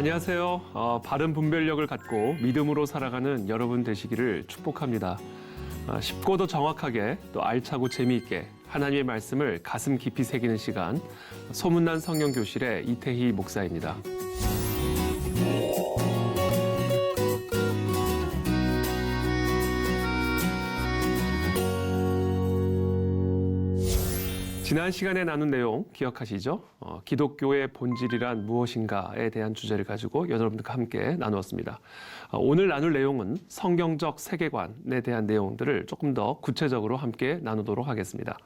안녕하세요. 바른 분별력을 갖고 믿음으로 살아가는 여러분 되시기를 축복합니다. 쉽고도 정확하게 또 알차고 재미있게 하나님의 말씀을 가슴 깊이 새기는 시간, 소문난 성경교실의 이태희 목사입니다. 지난 시간에 나눈 내용 기억하시죠? 기독교의 본질이란 무엇인가에 대한 주제를 가지고 여러분들과 함께 나누었습니다. 오늘 나눌 내용은 성경적 세계관에 대한 내용들을 조금 더 구체적으로 함께 나누도록 하겠습니다.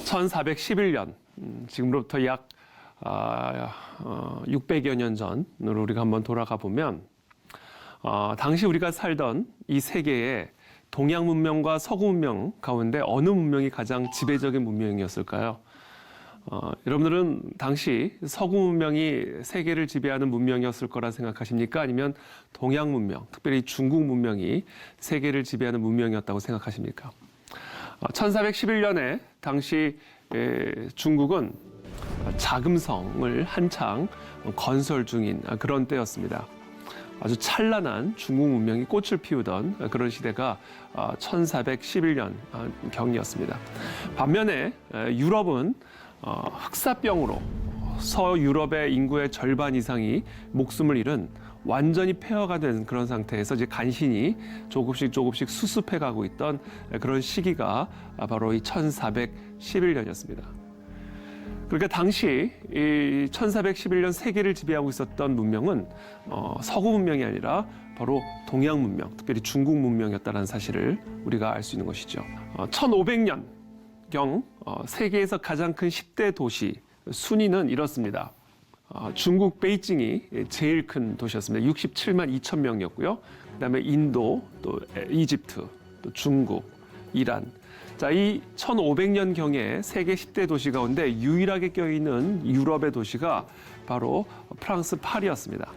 (1411년) 지금으로부터 약 600여 년 전으로 우리가 한번 돌아가 보면 당시 우리가 살던 이 세계의 동양 문명과 서구 문명 가운데 어느 문명이 가장 지배적인 문명이었을까요? 여러분들은 당시 서구 문명이 세계를 지배하는 문명이었을 거라 생각하십니까? 아니면 동양 문명, 특별히 중국 문명이 세계를 지배하는 문명이었다고 생각하십니까? 1411년에 당시 중국은 자금성을 한창 건설 중인 그런 때였습니다. 아주 찬란한 중국 문명이 꽃을 피우던 그런 시대가 1411년 경이었습니다. 반면에 유럽은 흑사병으로 서유럽의 인구의 절반 이상이 목숨을 잃은 완전히 폐허가 된 그런 상태에서 이제 간신히 조금씩 수습해 가고 있던 그런 시기가 바로 이 1411년이었습니다. 그러니까 당시 이 1411년 세계를 지배하고 있었던 문명은 서구 문명이 아니라 바로 동양 문명, 특별히 중국 문명이었다는 사실을 우리가 알 수 있는 것이죠. 1500년경 세계에서 가장 큰 10대 도시 순위는 이렇습니다. 중국 베이징이 제일 큰 도시였습니다. 67만 2천 명이었고요. 그다음에 인도, 또 이집트, 또 중국, 이란. 자, 이 1500년경에 세계 10대 도시 가운데 유일하게 껴있는 유럽의 도시가 바로 프랑스 파리였습니다.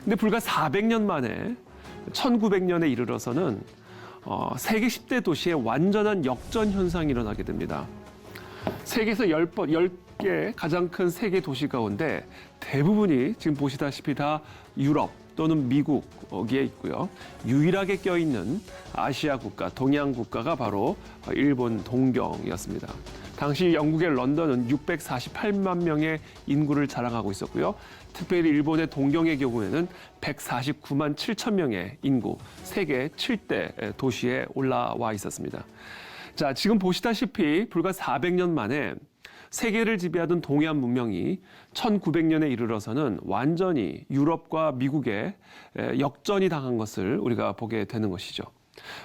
근데 불과 400년 만에 1900년에 이르러서는 세계 10대 도시의 완전한 역전 현상이 일어나게 됩니다. 세계에서 10개 가장 큰 세계 도시 가운데 대부분이 지금 보시다시피 다 유럽 또는 미국에 있고요. 유일하게 껴있는 아시아 국가, 동양 국가가 바로 일본 동경이었습니다. 당시 영국의 런던은 648만 명의 인구를 자랑하고 있었고요. 특별히 일본의 동경의 경우에는 149만 7천 명의 인구, 세계 7대 도시에 올라와 있었습니다. 자, 지금 보시다시피 불과 400년 만에 세계를 지배하던 동양 문명이 1900년에 이르러서는 완전히 유럽과 미국에 역전이 당한 것을 우리가 보게 되는 것이죠.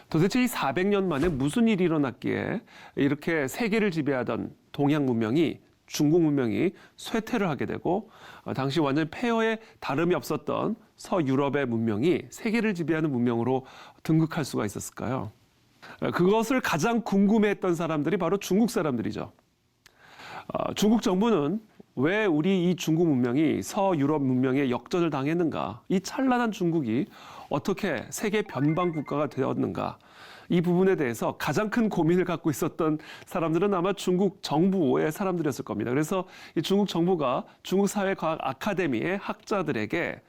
도대체 이 400년 만에 무슨 일이 일어났기에 이렇게 세계를 지배하던 동양 문명이, 중국 문명이 쇠퇴를 하게 되고 당시 완전히 폐허에 다름이 없었던 서유럽의 문명이 세계를 지배하는 문명으로 등극할 수가 있었을까요? 그것을 가장 궁금해했던 사람들이 바로 중국 사람들이죠. 중국 정부는 왜 우리 이 중국 문명이 서유럽 문명에 역전을 당했는가? 이 찬란한 중국이 어떻게 세계 변방 국가가 되었는가? 이 부분에 대해서 가장 큰 고민을 갖고 있었던 사람들은 아마 중국 정부의 사람들이었을 겁니다. 그래서 이 중국 정부가 중국 사회과학 아카데미의 학자들에게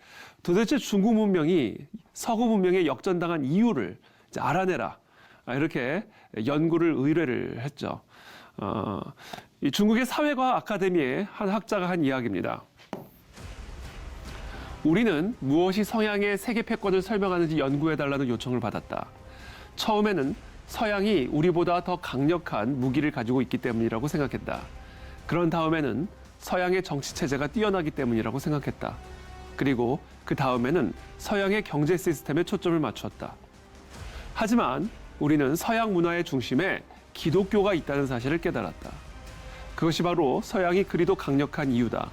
도대체 중국 문명이 서구 문명에 역전당한 이유를 이제 알아내라. 이렇게 연구를 의뢰를 했죠. 이 중국의 사회과학 아카데미의 한 학자가 한 이야기입니다. 우리는 무엇이 서양의 세계 패권을 설명하는지 연구해달라는 요청을 받았다. 처음에는 서양이 우리보다 더 강력한 무기를 가지고 있기 때문이라고 생각했다. 그런 다음에는 서양의 정치체제가 뛰어나기 때문이라고 생각했다. 그리고 그 다음에는 서양의 경제 시스템에 초점을 맞추었다. 하지만 우리는 서양 문화의 중심에 기독교가 있다는 사실을 깨달았다. 그것이 바로 서양이 그리도 강력한 이유다.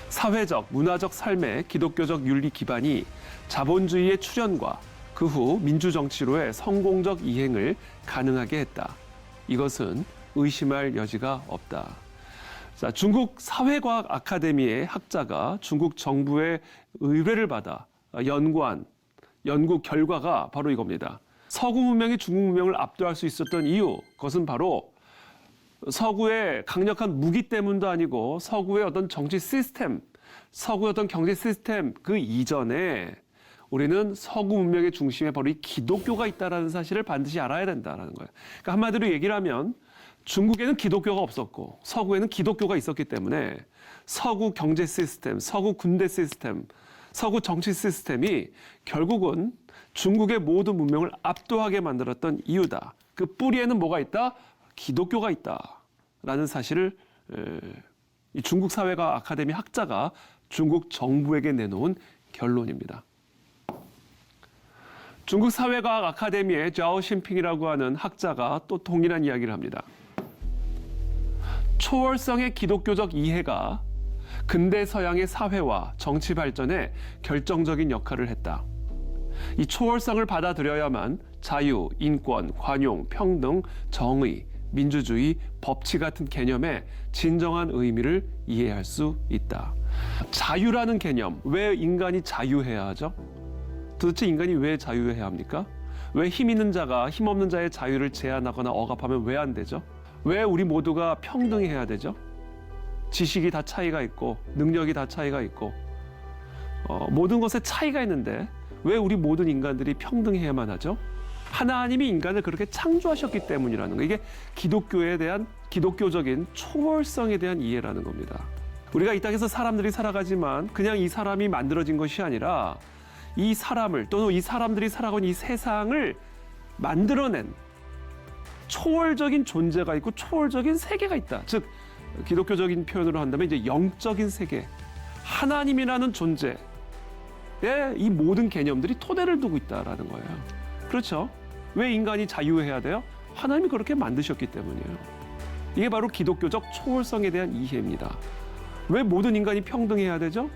사회적, 문화적 삶의 기독교적 윤리 기반이 자본주의의 출현과 그 후 민주정치로의 성공적 이행을 가능하게 했다. 이것은 의심할 여지가 없다. 자, 중국 사회과학 아카데미의 학자가 중국 정부의 의뢰를 받아 연구한 연구 결과가 바로 이겁니다. 서구 문명이 중국 문명을 압도할 수 있었던 이유, 그것은 바로 서구의 강력한 무기 때문도 아니고 서구의 어떤 정치 시스템, 서구의 어떤 경제 시스템 그 이전에 우리는 서구 문명의 중심에 바로 이 기독교가 있다는 사실을 반드시 알아야 된다는 거예요. 그러니까 한마디로 얘기를 하면 중국에는 기독교가 없었고 서구에는 기독교가 있었기 때문에 서구 경제 시스템, 서구 군대 시스템, 서구 정치 시스템이 결국은 중국의 모든 문명을 압도하게 만들었던 이유다. 그 뿌리에는 뭐가 있다? 기독교가 있다라는 사실을 이 중국 사회과학 아카데미 학자가 중국 정부에게 내놓은 결론입니다. 중국 사회과학 아카데미의 자오 신핑이라고 하는 학자가 또 동일한 이야기를 합니다. 초월성의 기독교적 이해가 근대 서양의 사회와 정치 발전에 결정적인 역할을 했다. 이 초월성을 받아들여야만 자유, 인권, 관용, 평등, 정의, 민주주의, 법치 같은 개념의 진정한 의미를 이해할 수 있다. 자유라는 개념, 왜 인간이 자유해야 하죠? 도대체 인간이 왜 자유해야 합니까? 왜 힘 있는 자가 힘 없는 자의 자유를 제한하거나 억압하면 왜 안 되죠? 왜 우리 모두가 평등해야 되죠? 지식이 다 차이가 있고 능력이 다 차이가 있고 모든 것에 차이가 있는데 왜 우리 모든 인간들이 평등해야만 하죠? 하나님이 인간을 그렇게 창조하셨기 때문이라는 거. 이게 기독교에 대한 기독교적인 초월성에 대한 이해라는 겁니다. 우리가 이 땅에서 사람들이 살아가지만 그냥 이 사람이 만들어진 것이 아니라 이 사람을 또는 이 사람들이 살아가는 이 세상을 만들어낸 초월적인 존재가 있고 초월적인 세계가 있다. 즉 기독교적인 표현으로 한다면 이제 영적인 세계, 하나님이라는 존재에 이 모든 개념들이 토대를 두고 있다라는 거예요. 그렇죠? 왜 인간이 자유해야 돼요? 하나님이 그렇게 만드셨기 때문이에요. 이게 바로 기독교적 초월성에 대한 이해입니다. 왜 모든 인간이 평등해야 되죠?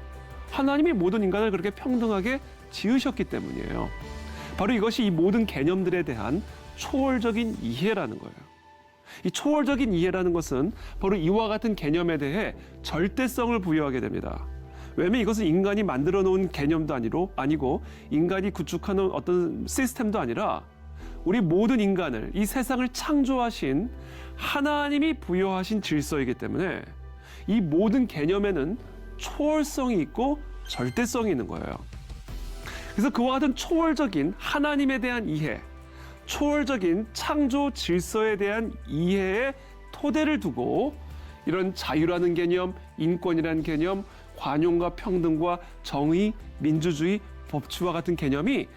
하나님이 모든 인간을 그렇게 평등하게 지으셨기 때문이에요. 바로 이것이 이 모든 개념들에 대한 초월적인 이해라는 거예요. 이 초월적인 이해라는 것은 바로 이와 같은 개념에 대해 절대성을 부여하게 됩니다. 왜냐하면 이것은 인간이 만들어 놓은 개념도 아니고 인간이 구축하는 어떤 시스템도 아니라 우리 모든 인간을 이 세상을 창조하신 하나님이 부여하신 질서이기 때문에 이 모든 개념에는 초월성이 있고 절대성이 있는 거예요. 그래서 그와 같은 초월적인 하나님에 대한 이해, 초월적인 창조 질서에 대한 이해의 토대를 두고 이런 자유라는 개념, 인권이라는 개념, 관용과 평등과 정의, 민주주의, 법치와 같은 개념이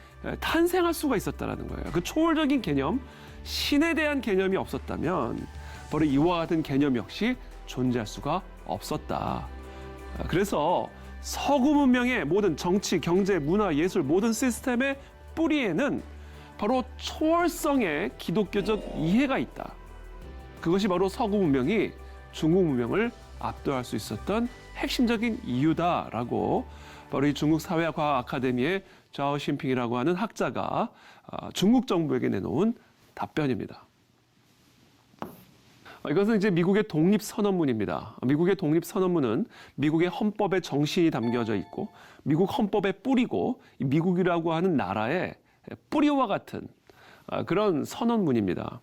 탄생할 수가 있었다는 거예요. 그 초월적인 개념, 신에 대한 개념이 없었다면 바로 이와 같은 개념 역시 존재할 수가 없었다. 그래서 서구 문명의 모든 정치, 경제, 문화, 예술 모든 시스템의 뿌리에는 바로 초월성의 기독교적 이해가 있다. 그것이 바로 서구 문명이 중국 문명을 압도할 수 있었던 핵심적인 이유다라고 바로 이 중국 사회과학 아카데미의 자오 신핑이라고 하는 학자가 중국 정부에게 내놓은 답변입니다. 이것은 이제 미국의 독립선언문입니다. 미국의 독립선언문은 미국의 헌법의 정신이 담겨져 있고 미국 헌법의 뿌리고 미국이라고 하는 나라의 뿌리와 같은 그런 선언문입니다.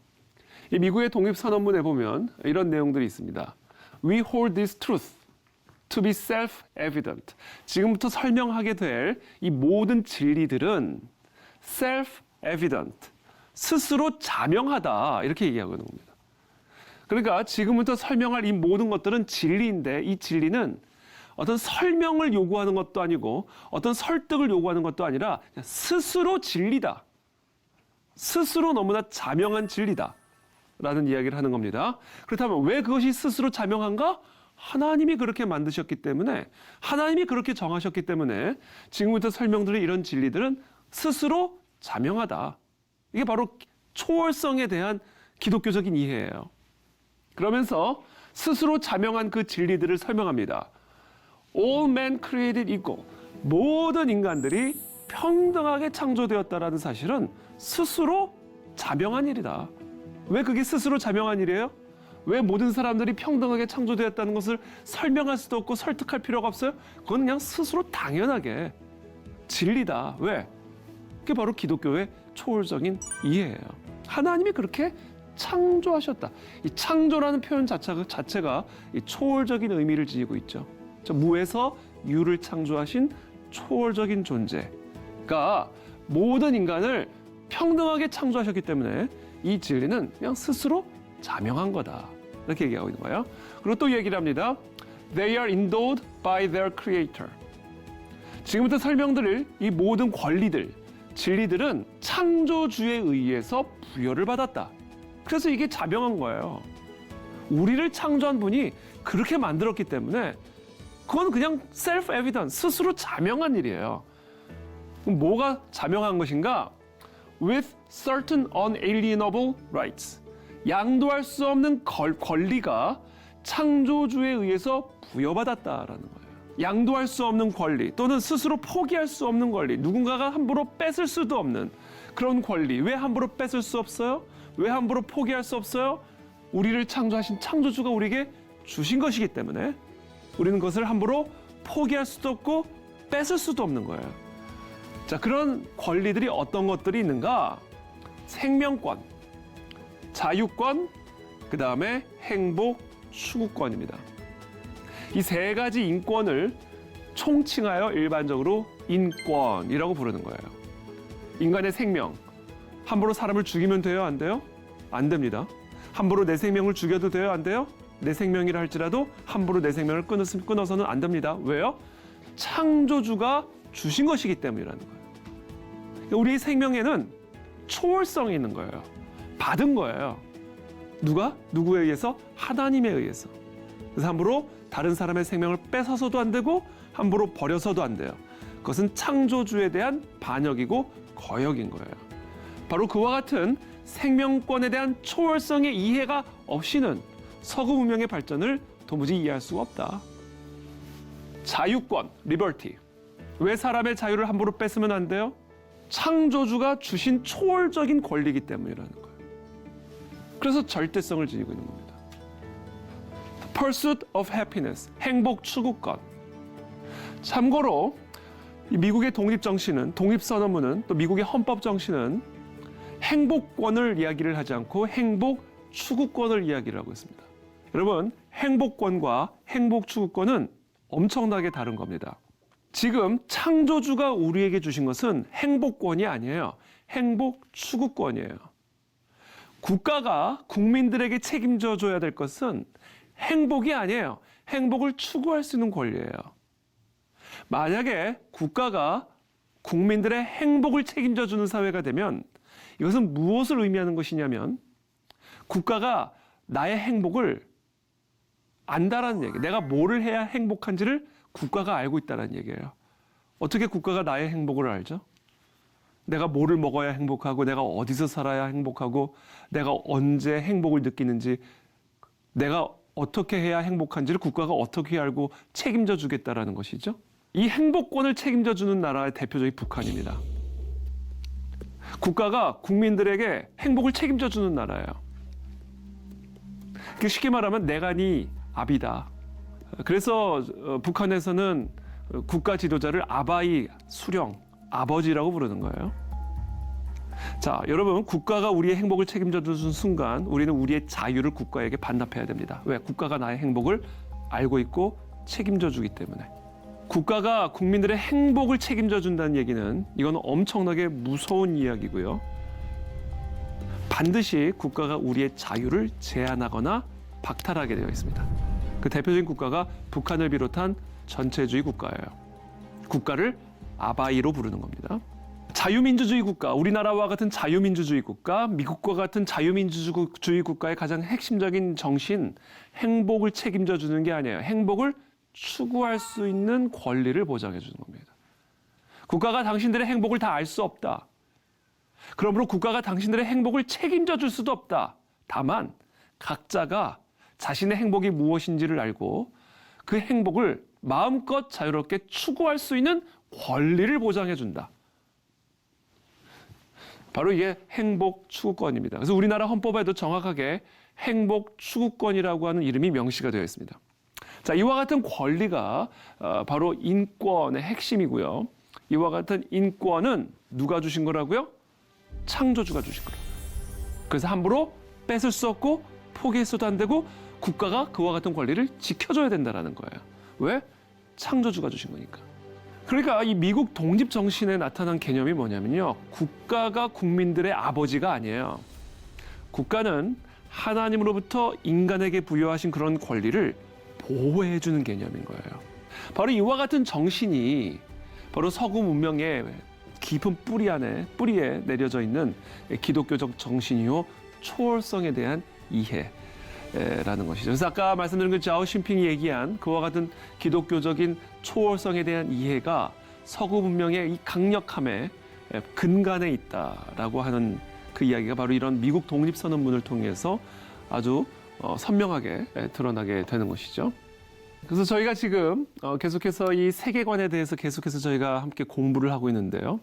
이 미국의 독립선언문에 보면 이런 내용들이 있습니다. We hold this truth to be self-evident. 지금부터 설명하게 될 이 모든 진리들은 self-evident, 스스로 자명하다 이렇게 얘기하고 있는 겁니다. 그러니까 지금부터 설명할 이 모든 것들은 진리인데 이 진리는 어떤 설명을 요구하는 것도 아니고 어떤 설득을 요구하는 것도 아니라 그냥 스스로 진리다. 스스로 너무나 자명한 진리다. 라는 이야기를 하는 겁니다. 그렇다면 왜 그것이 스스로 자명한가? 하나님이 그렇게 만드셨기 때문에 하나님이 그렇게 정하셨기 때문에 지금부터 설명드릴 이런 진리들은 스스로 자명하다. 이게 바로 초월성에 대한 기독교적인 이해예요. 그러면서 스스로 자명한 그 진리들을 설명합니다. All men created equal. 모든 인간들이 평등하게 창조되었다라는 사실은 스스로 자명한 일이다. 왜 그게 스스로 자명한 일이에요? 왜 모든 사람들이 평등하게 창조되었다는 것을 설명할 수도 없고 설득할 필요가 없어요? 그건 그냥 스스로 당연하게 진리다. 왜? 그게 바로 기독교의 초월적인 이해예요. 하나님이 그렇게 창조하셨다. 이 창조라는 표현 자체가 이 초월적인 의미를 지니고 있죠. 무에서 유를 창조하신 초월적인 존재가 모든 인간을 평등하게 창조하셨기 때문에 이 진리는 그냥 스스로 자명한 거다. 이렇게 얘기하고 있는 거예요. 그리고 또 얘기를 합니다. They are endowed by their creator. 지금부터 설명드릴 이 모든 권리들, 진리들은 창조주에 의해서 부여를 받았다. 그래서 이게 자명한 거예요. 우리를 창조한 분이 그렇게 만들었기 때문에 그건 그냥 self-evident, 스스로 자명한 일이에요. 그럼 뭐가 자명한 것인가? With certain unalienable rights. 양도할 수 없는 권리가 창조주에 의해서 부여받았다라는 거예요. 양도할 수 없는 권리 또는 스스로 포기할 수 없는 권리, 누군가가 함부로 뺏을 수도 없는 그런 권리. 왜 함부로 뺏을 수 없어요? 왜 함부로 포기할 수 없어요? 우리를 창조하신 창조주가 우리에게 주신 것이기 때문에 우리는 그것을 함부로 포기할 수도 없고 뺏을 수도 없는 거예요. 자, 그런 권리들이 어떤 것들이 있는가? 생명권, 자유권, 그 다음에 행복, 추구권입니다. 이 세 가지 인권을 총칭하여 일반적으로 인권이라고 부르는 거예요. 인간의 생명, 함부로 사람을 죽이면 돼요? 안 돼요? 안 됩니다. 함부로 내 생명을 죽여도 돼요? 안 돼요? 내 생명이라 할지라도 함부로 내 생명을 끊어서는 안 됩니다. 왜요? 창조주가 주신 것이기 때문이라는 거예요. 우리의 생명에는 초월성이 있는 거예요. 받은 거예요. 누가? 누구에 의해서? 하나님에 의해서. 그래서 함부로 다른 사람의 생명을 뺏어서도 안 되고 함부로 버려서도 안 돼요. 그것은 창조주에 대한 반역이고 거역인 거예요. 바로 그와 같은 생명권에 대한 초월성의 이해가 없이는 서구 문명의 발전을 도무지 이해할 수가 없다. 자유권, liberty. 왜 사람의 자유를 함부로 뺏으면 안 돼요? 창조주가 주신 초월적인 권리이기 때문이라는 거예요. 그래서 절대성을 지니고 있는 겁니다. Pursuit of happiness, 행복 추구권. 참고로 미국의 독립정신은, 독립선언문은, 또 미국의 헌법정신은 행복권을 이야기를 하지 않고 행복 추구권을 이야기를 하고 있습니다. 여러분, 행복권과 행복 추구권은 엄청나게 다른 겁니다. 지금 창조주가 우리에게 주신 것은 행복권이 아니에요. 행복 추구권이에요. 국가가 국민들에게 책임져 줘야 될 것은 행복이 아니에요. 행복을 추구할 수 있는 권리예요. 만약에 국가가 국민들의 행복을 책임져 주는 사회가 되면 이것은 무엇을 의미하는 것이냐면 국가가 나의 행복을 안다라는 얘기예요. 내가 뭐를 해야 행복한지를 국가가 알고 있다는 얘기예요. 어떻게 국가가 나의 행복을 알죠? 내가 뭐를 먹어야 행복하고 내가 어디서 살아야 행복하고 내가 언제 행복을 느끼는지 내가 어떻게 해야 행복한지를 국가가 어떻게 알고 책임져 주겠다라는 것이죠. 이 행복권을 책임져 주는 나라의 대표적인 북한입니다. 국가가 국민들에게 행복을 책임져 주는 나라예요. 쉽게 말하면 내가 네 아비다. 그래서 북한에서는 국가 지도자를 아바이 수령, 아버지라고 부르는 거예요. 자, 여러분, 국가가 우리의 행복을 책임져 주는 순간 우리는 우리의 자유를 국가에게 반납해야 됩니다. 왜? 국가가 나의 행복을 알고 있고 책임져 주기 때문에. 국가가 국민들의 행복을 책임져 준다는 얘기는 이건 엄청나게 무서운 이야기고요. 반드시 국가가 우리의 자유를 제한하거나 박탈하게 되어 있습니다. 그 대표적인 국가가 북한을 비롯한 전체주의 국가예요. 국가를 아바이로 부르는 겁니다. 자유민주주의 국가, 우리나라와 같은 자유민주주의 국가, 미국과 같은 자유민주주의 국가의 가장 핵심적인 정신, 행복을 책임져 주는 게 아니에요. 행복을 추구할 수 있는 권리를 보장해 주는 겁니다. 국가가 당신들의 행복을 다 알 수 없다. 그러므로 국가가 당신들의 행복을 책임져 줄 수도 없다. 다만 각자가 자신의 행복이 무엇인지를 알고 그 행복을 마음껏 자유롭게 추구할 수 있는 권리를 보장해 준다. 바로 이게 행복 추구권입니다. 그래서 우리나라 헌법에도 정확하게 행복 추구권이라고 하는 이름이 명시가 되어 있습니다. 자, 이와 같은 권리가 바로 인권의 핵심이고요. 이와 같은 인권은 누가 주신 거라고요? 창조주가 주신 거라고요. 그래서 함부로 뺏을 수 없고 포기해서도 안 되고 국가가 그와 같은 권리를 지켜줘야 된다는 거예요. 왜? 창조주가 주신 거니까. 그러니까 이 미국 독립 정신에 나타난 개념이 뭐냐면요. 국가가 국민들의 아버지가 아니에요. 국가는 하나님으로부터 인간에게 부여하신 그런 권리를 보호해주는 개념인 거예요. 바로 이와 같은 정신이 바로 서구 문명의 깊은 뿌리에 내려져 있는 기독교적 정신이요. 초월성에 대한 이해라는 것이죠. 그래서 아까 말씀드린 그 자오싱핑이 얘기한 그와 같은 기독교적인 초월성에 대한 이해가 서구 문명의 이 강력함의 근간에 있다라고 하는 그 이야기가 바로 이런 미국 독립선언문을 통해서 아주 선명하게 드러나게 되는 것이죠. 그래서 저희가 지금 계속해서 이 세계관에 대해서 계속해서 저희가 함께 공부를 하고 있는데요.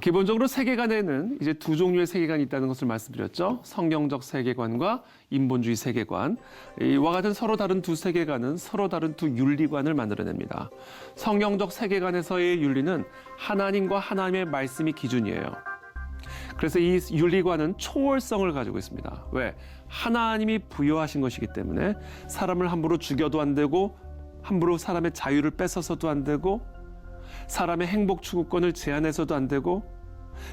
기본적으로 세계관에는 이제 두 종류의 세계관이 있다는 것을 말씀드렸죠. 성경적 세계관과 인본주의 세계관. 이와 같은 서로 다른 두 세계관은 서로 다른 두 윤리관을 만들어냅니다. 성경적 세계관에서의 윤리는 하나님과 하나님의 말씀이 기준이에요. 그래서 이 윤리관은 초월성을 가지고 있습니다. 왜? 하나님이 부여하신 것이기 때문에 사람을 함부로 죽여도 안 되고 함부로 사람의 자유를 뺏어서도 안 되고 사람의 행복 추구권을 제한해서도 안 되고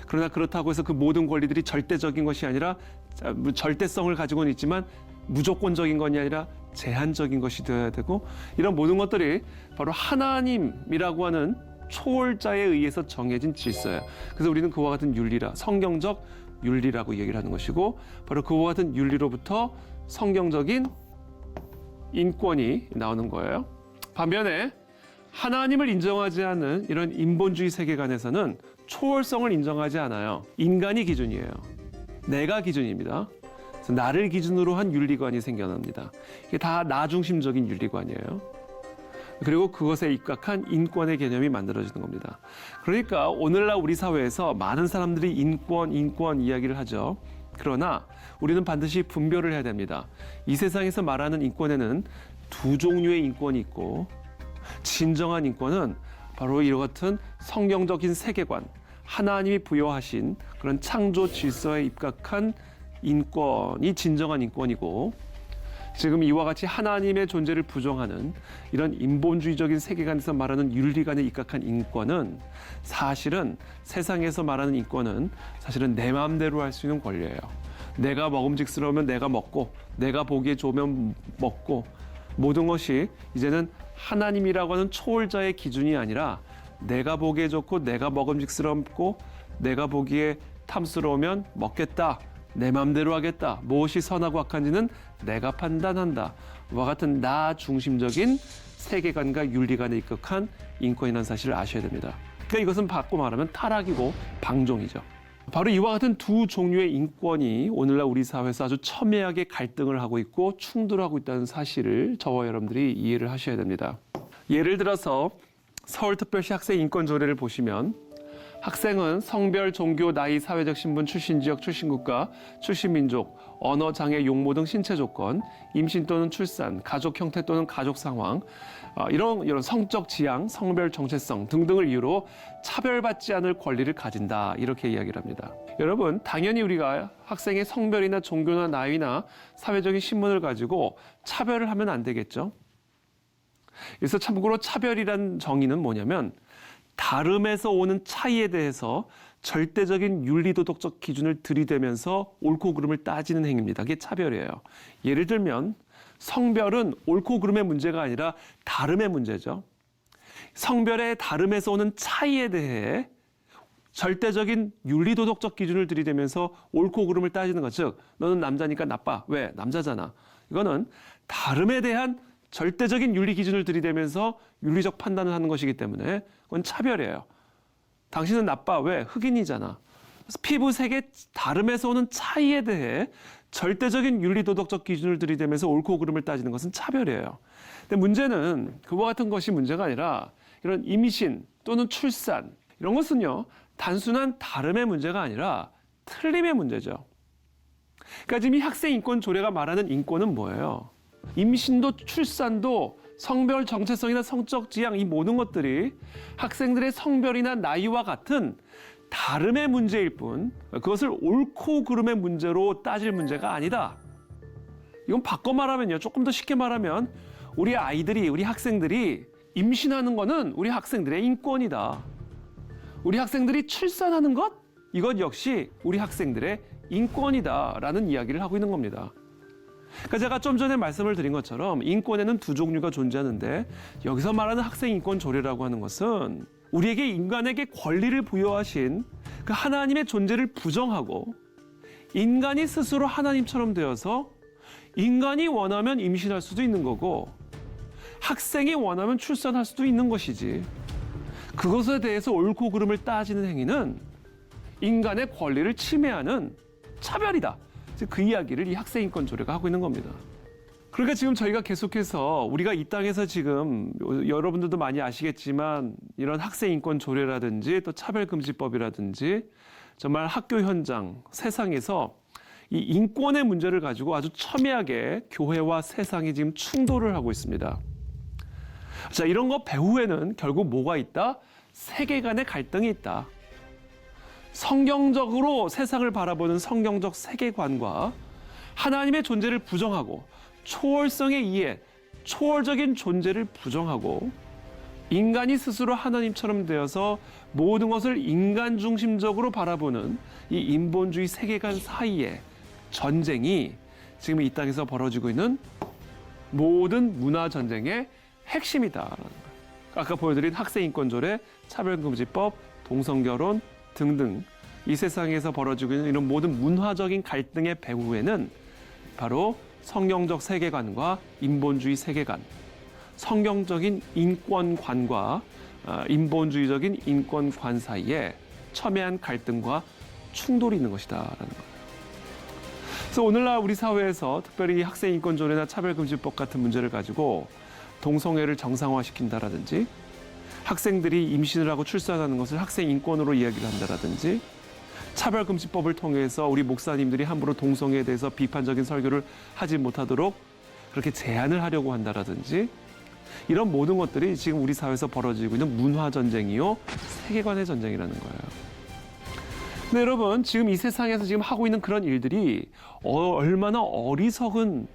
그러나 그렇다고 해서 그 모든 권리들이 절대적인 것이 아니라 절대성을 가지고는 있지만 무조건적인 것이 아니라 제한적인 것이 되어야 되고 이런 모든 것들이 바로 하나님이라고 하는 초월자에 의해서 정해진 질서예요. 그래서 우리는 그와 같은 윤리라 성경적 윤리라고 얘기를 하는 것이고 바로 그와 같은 윤리로부터 성경적인 인권이 나오는 거예요. 반면에 하나님을 인정하지 않는 이런 인본주의 세계관에서는 초월성을 인정하지 않아요. 인간이 기준이에요. 내가 기준입니다. 그래서 나를 기준으로 한 윤리관이 생겨납니다. 이게 다 나 중심적인 윤리관이에요. 그리고 그것에 입각한 인권의 개념이 만들어지는 겁니다. 그러니까 오늘날 우리 사회에서 많은 사람들이 인권 이야기를 하죠. 그러나 우리는 반드시 분별을 해야 됩니다. 이 세상에서 말하는 인권에는 두 종류의 인권이 있고 진정한 인권은 바로 이와 같은 성경적인 세계관, 하나님이 부여하신 그런 창조 질서에 입각한 인권이 진정한 인권이고 지금 이와 같이 하나님의 존재를 부정하는 이런 인본주의적인 세계관에서 말하는 윤리관에 입각한 인권은 사실은 세상에서 말하는 인권은 사실은 내 마음대로 할 수 있는 권리예요. 내가 먹음직스러우면 내가 먹고 내가 보기에 좋으면 먹고 모든 것이 이제는 하나님이라고 하는 초월자의 기준이 아니라 내가 보기에 좋고 내가 먹음직스럽고 내가 보기에 탐스러우면 먹겠다. 내 마음대로 하겠다. 무엇이 선하고 악한지는 내가 판단한다. 와 같은 나 중심적인 세계관과 윤리관에 입각한 인권이라는 사실을 아셔야 됩니다. 그러니까 이것은 바꿔 말하면 타락이고 방종이죠. 바로 이와 같은 두 종류의 인권이 오늘날 우리 사회에서 아주 첨예하게 갈등을 하고 있고 충돌하고 있다는 사실을 저와 여러분들이 이해를 하셔야 됩니다. 예를 들어서 서울특별시 학생 인권조례를 보시면 학생은 성별, 종교, 나이, 사회적 신분, 출신 지역, 출신 국가, 출신 민족, 언어, 장애, 용모 등 신체 조건, 임신 또는 출산, 가족 형태 또는 가족 상황, 이런 성적 지향, 성별 정체성 등등을 이유로 차별받지 않을 권리를 가진다. 이렇게 이야기를 합니다. 여러분, 당연히 우리가 학생의 성별이나 종교나 나이나 사회적인 신분을 가지고 차별을 하면 안 되겠죠. 그래서 참고로 차별이란 정의는 뭐냐면 다름에서 오는 차이에 대해서 절대적인 윤리도덕적 기준을 들이대면서 옳고 그름을 따지는 행위입니다. 그게 차별이에요. 예를 들면 성별은 옳고 그름의 문제가 아니라 다름의 문제죠. 성별의 다름에서 오는 차이에 대해 절대적인 윤리도덕적 기준을 들이대면서 옳고 그름을 따지는 것. 즉, 너는 남자니까 나빠. 왜? 남자잖아. 이거는 다름에 대한 절대적인 윤리 기준을 들이대면서 윤리적 판단을 하는 것이기 때문에 그건 차별이에요. 당신은 나빠. 왜? 흑인이잖아. 그래서 피부색의 다름에서 오는 차이에 대해 절대적인 윤리도덕적 기준을 들이대면서 옳고 그름을 따지는 것은 차별이에요. 근데 문제는 그와 같은 것이 문제가 아니라 이런 임신 또는 출산 이런 것은요. 단순한 다름의 문제가 아니라 틀림의 문제죠. 그러니까 지금 이 학생 인권 조례가 말하는 인권은 뭐예요? 임신도 출산도 성별 정체성이나 성적 지향 이 모든 것들이 학생들의 성별이나 나이와 같은 다름의 문제일 뿐 그것을 옳고 그름의 문제로 따질 문제가 아니다. 이건 바꿔 말하면요. 조금 더 쉽게 말하면 우리 아이들이, 우리 학생들이 임신하는 거는 우리 학생들의 인권이다. 우리 학생들이 출산하는 것? 이것 역시 우리 학생들의 인권이다라는 이야기를 하고 있는 겁니다. 그러니까 제가 좀 전에 말씀을 드린 것처럼 인권에는 두 종류가 존재하는데 여기서 말하는 학생 인권 조례라고 하는 것은 우리에게 인간에게 권리를 부여하신 그 하나님의 존재를 부정하고 인간이 스스로 하나님처럼 되어서 인간이 원하면 임신할 수도 있는 거고 학생이 원하면 출산할 수도 있는 것이지 그것에 대해서 옳고 그름을 따지는 행위는 인간의 권리를 침해하는 차별이다. 그 이야기를 이 학생인권 조례가 하고 있는 겁니다. 그러니까 지금 저희가 계속해서 우리가 이 땅에서 지금 여러분들도 많이 아시겠지만 이런 학생인권 조례라든지 또 차별금지법이라든지 정말 학교 현장, 세상에서 이 인권의 문제를 가지고 아주 첨예하게 교회와 세상이 지금 충돌을 하고 있습니다. 자, 이런 거 배후에는 결국 뭐가 있다? 세계관의 갈등이 있다. 성경적으로 세상을 바라보는 성경적 세계관과 하나님의 존재를 부정하고 초월성의 이해, 초월적인 존재를 부정하고 인간이 스스로 하나님처럼 되어서 모든 것을 인간 중심적으로 바라보는 이 인본주의 세계관 사이의 전쟁이 지금 이 땅에서 벌어지고 있는 모든 문화 전쟁의 핵심이다. 아까 보여드린 학생인권조례, 차별금지법, 동성결혼 등등 이 세상에서 벌어지고 있는 이런 모든 문화적인 갈등의 배후에는 바로 성경적 세계관과 인본주의 세계관, 성경적인 인권관과 인본주의적인 인권관 사이에 첨예한 갈등과 충돌이 있는 것이다라는 거예요. 그래서 오늘날 우리 사회에서 특별히 학생인권조례나 차별금지법 같은 문제를 가지고 동성애를 정상화시킨다라든지 학생들이 임신을 하고 출산하는 것을 학생인권으로 이야기를 한다라든지 차별금지법을 통해서 우리 목사님들이 함부로 동성애에 대해서 비판적인 설교를 하지 못하도록 그렇게 제한을 하려고 한다라든지 이런 모든 것들이 지금 우리 사회에서 벌어지고 있는 문화 전쟁이요 세계관의 전쟁이라는 거예요. 근데 여러분 지금 이 세상에서 지금 하고 있는 그런 일들이 얼마나 어리석은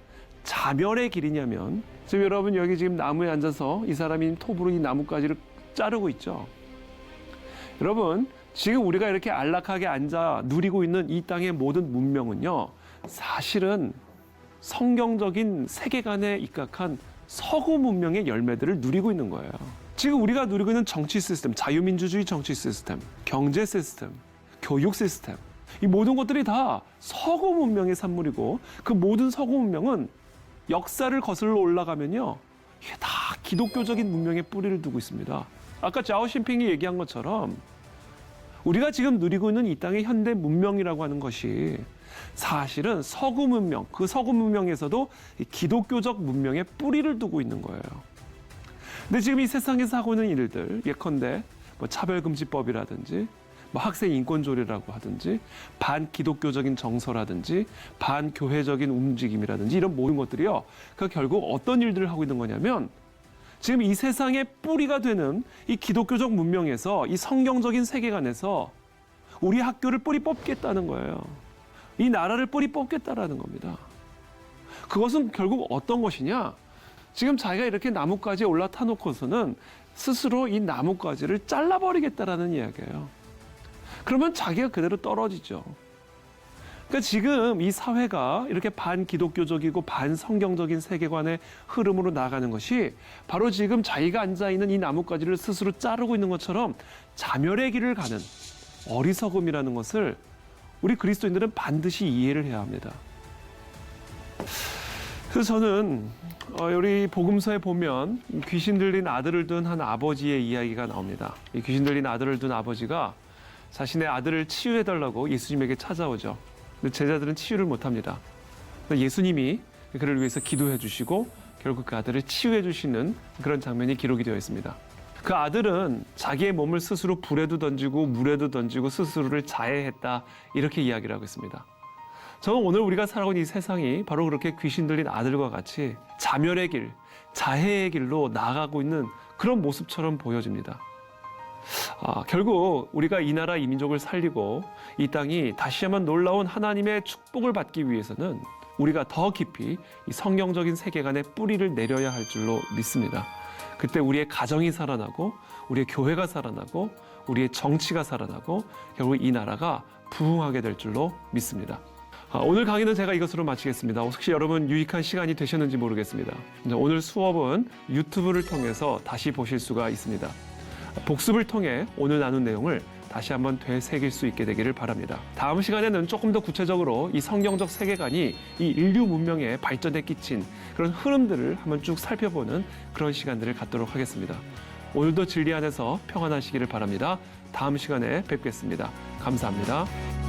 자멸의 길이냐면 지금 여러분 여기 지금 나무에 앉아서 이 사람이 톱으로 이 나뭇가지를 자르고 있죠. 여러분 지금 우리가 이렇게 안락하게 앉아 누리고 있는 이 땅의 모든 문명은요 사실은 성경적인 세계관에 입각한 서구 문명의 열매들을 누리고 있는 거예요. 지금 우리가 누리고 있는 정치 시스템, 자유민주주의 정치 시스템, 경제 시스템, 교육 시스템 이 모든 것들이 다 서구 문명의 산물이고 그 모든 서구 문명은 역사를 거슬러 올라가면요 이게 다 기독교적인 문명의 뿌리를 두고 있습니다. 아까 자오싱핑이 얘기한 것처럼 우리가 지금 누리고 있는 이 땅의 현대 문명이라고 하는 것이 사실은 서구 문명, 그 서구 문명에서도 기독교적 문명의 뿌리를 두고 있는 거예요. 근데 지금 이 세상에서 하고 있는 일들, 예컨대 뭐 차별금지법이라든지 뭐 학생인권조례라고 하든지 반기독교적인 정서라든지 반교회적인 움직임이라든지 이런 모든 것들이요. 그 결국 어떤 일들을 하고 있는 거냐면 지금 이 세상의 뿌리가 되는 이 기독교적 문명에서 이 성경적인 세계관에서 우리 학교를 뿌리 뽑겠다는 거예요. 이 나라를 뿌리 뽑겠다라는 겁니다. 그것은 결국 어떤 것이냐? 지금 자기가 이렇게 나뭇가지에 올라타 놓고서는 스스로 이 나뭇가지를 잘라버리겠다라는 이야기예요. 그러면 자기가 그대로 떨어지죠. 그러니까 지금 이 사회가 이렇게 반기독교적이고 반성경적인 세계관의 흐름으로 나아가는 것이 바로 지금 자기가 앉아있는 이 나뭇가지를 스스로 자르고 있는 것처럼 자멸의 길을 가는 어리석음이라는 것을 우리 그리스도인들은 반드시 이해를 해야 합니다. 그래서 저는 우리 복음서에 보면 귀신 들린 아들을 둔 한 아버지의 이야기가 나옵니다. 이 귀신 들린 아들을 둔 아버지가 자신의 아들을 치유해달라고 예수님에게 찾아오죠. 근데 제자들은 치유를 못합니다. 예수님이 그를 위해서 기도해 주시고 결국 그 아들을 치유해 주시는 그런 장면이 기록이 되어 있습니다. 그 아들은 자기의 몸을 스스로 불에도 던지고 물에도 던지고 스스로를 자해했다 이렇게 이야기를 하고 있습니다. 저는 오늘 우리가 살아가는 이 세상이 바로 그렇게 귀신 들린 아들과 같이 자멸의 길, 자해의 길로 나아가고 있는 그런 모습처럼 보여집니다. 결국 우리가 이 나라 이 민족을 살리고 이 땅이 다시 한번 놀라운 하나님의 축복을 받기 위해서는 우리가 더 깊이 이 성경적인 세계관에 뿌리를 내려야 할 줄로 믿습니다. 그때 우리의 가정이 살아나고 우리의 교회가 살아나고 우리의 정치가 살아나고 결국 이 나라가 부흥하게 될 줄로 믿습니다. 오늘 강의는 제가 이것으로 마치겠습니다. 혹시 여러분 유익한 시간이 되셨는지 모르겠습니다. 오늘 수업은 유튜브를 통해서 다시 보실 수가 있습니다. 복습을 통해 오늘 나눈 내용을 다시 한번 되새길 수 있게 되기를 바랍니다. 다음 시간에는 조금 더 구체적으로 이 성경적 세계관이 이 인류 문명의 발전에 끼친 그런 흐름들을 한번 쭉 살펴보는 그런 시간들을 갖도록 하겠습니다. 오늘도 진리 안에서 평안하시기를 바랍니다. 다음 시간에 뵙겠습니다. 감사합니다.